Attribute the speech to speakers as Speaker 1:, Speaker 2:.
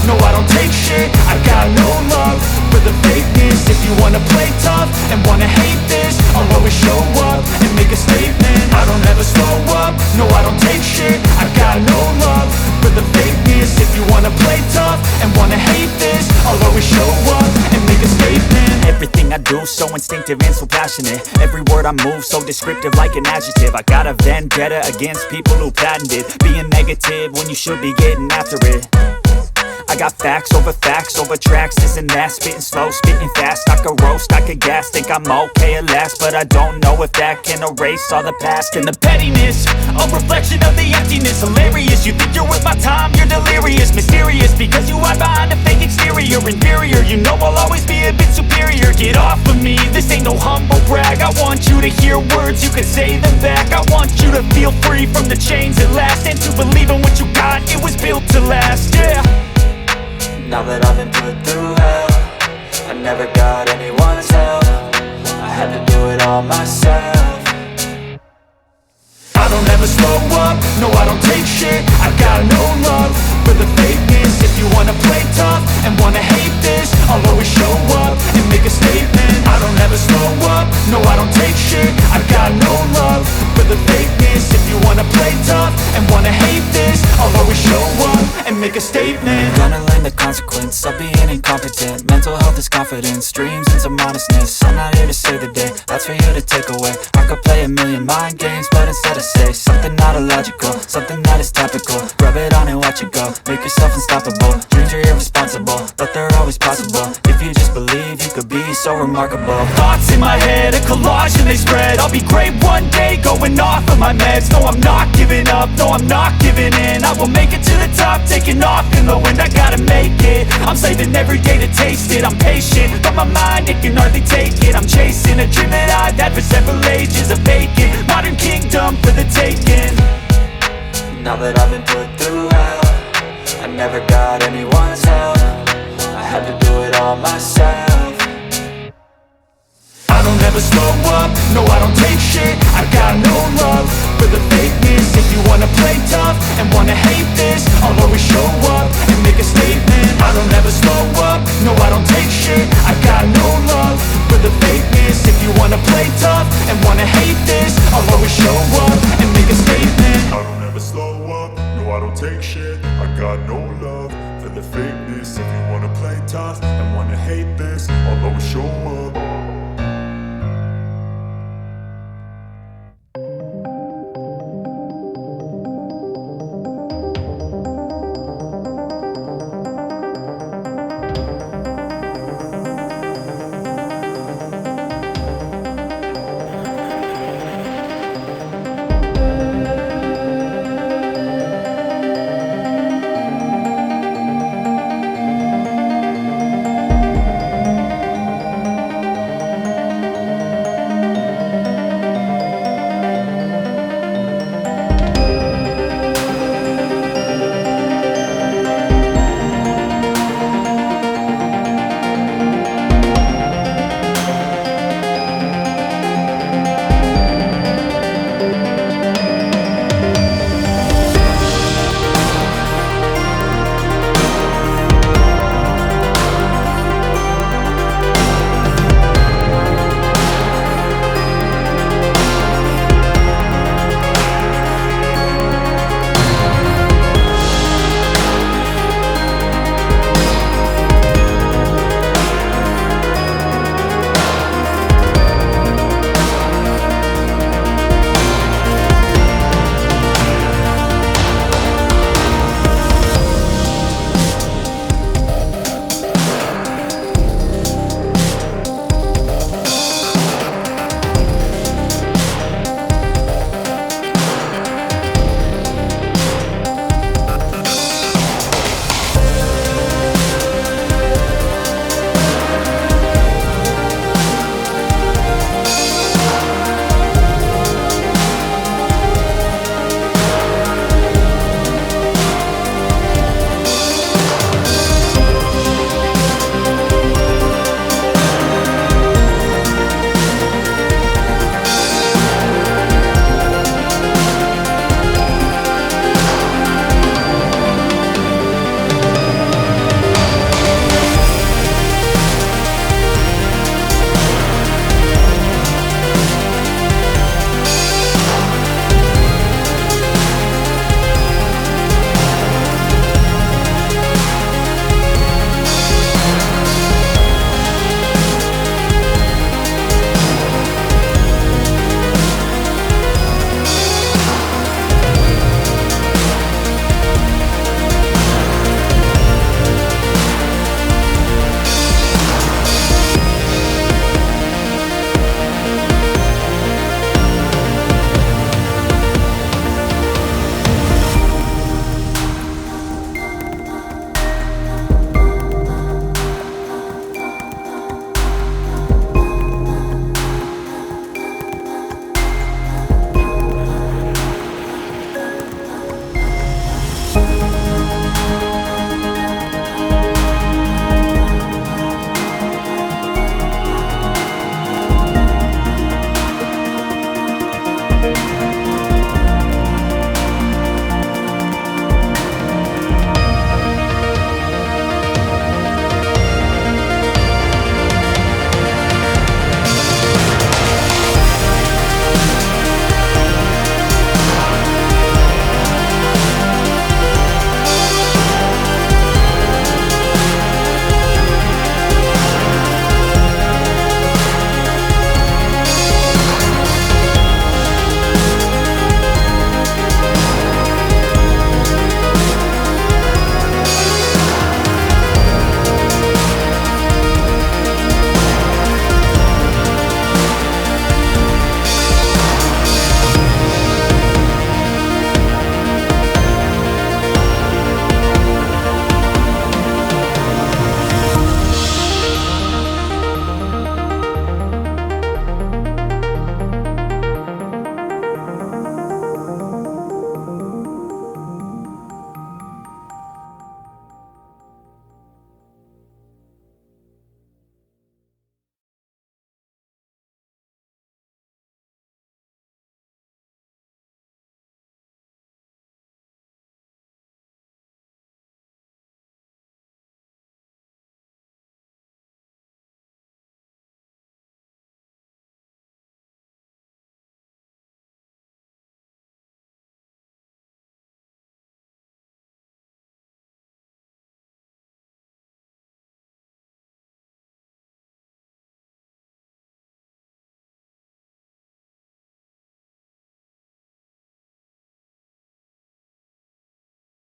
Speaker 1: No, I don't take shit, I got no love for the fakeness. If you wanna play tough and wanna hate this, I'll always show up and make a statement. I don't ever slow up, no, I don't take shit, I got no love for the fakeness. If you wanna play tough and wanna hate this, I'll always show up and make a statement.
Speaker 2: Everything I do so instinctive and so passionate. Every word I move so descriptive like an adjective. I got a vendetta against people who patented being negative when you should be getting after it. I got facts over tracks, this and that. Spitting slow, spitting fast, I could roast, I could gas. Think I'm okay at last, but I don't know if that can erase all the past. And the pettiness, a reflection of the emptiness. Hilarious, you think you're worth my time, you're delirious. Mysterious, because you hide behind a fake exterior. Inferior, you know I'll always be a bit superior. Get off of me, this ain't no humble brag. I want you to hear words, you can say them back. I want you to feel free from the chains at last, and to believe in what you got, it was built to last, yeah.
Speaker 3: Now that I've been put through hell, I never got anyone's help, I had to do it all myself.
Speaker 1: I don't ever slow up, no I don't take shit, I got no love for the fakeness. If you wanna play tough and wanna hate this, I'll always show up and make a statement. I don't ever slow up, no I don't take shit, I got no love for the fakeness. If you wanna play tough and wanna hate this, I'll always show up and make a statement.
Speaker 2: Gonna learn the consequence of being incompetent. Mental health is confidence, dreams and some modestness. I'm not here to save the day, that's for you to take away. I could play a million mind games, but instead I say something not illogical, something that is topical. Rub it on and watch it go, make yourself unstoppable. Dreams are irresponsible, but they're always possible. If you just believe, you could be so remarkable.
Speaker 1: Thoughts in my head, a collage and they spread. I'll be great one day, going off of my meds. No, I'm not giving up, no, I'm not giving in. I will make it to the top, taking off in the wind. I gotta make it, I'm saving every day to taste it. I'm patient, but my mind, it can hardly take it. I'm chasing a dream that I've had for several ages. A vacant, modern kingdom for the taking.
Speaker 3: Now that I've been put through hell, I never got anyone's help, I had to do it all myself.
Speaker 1: I don't ever slow up, no I don't take shit, I got no love for the fakeness. If you wanna play tough and wanna hate this, I'll always show up and make a statement. I don't ever slow up, no I don't take shit, I got no love for the fakeness. If you wanna play tough and wanna hate this, I'll always show up and make a statement.
Speaker 4: I don't ever slow up, no I don't take shit, I got no love for the fakeness. If you wanna play tough and wanna hate this, I'll always show up.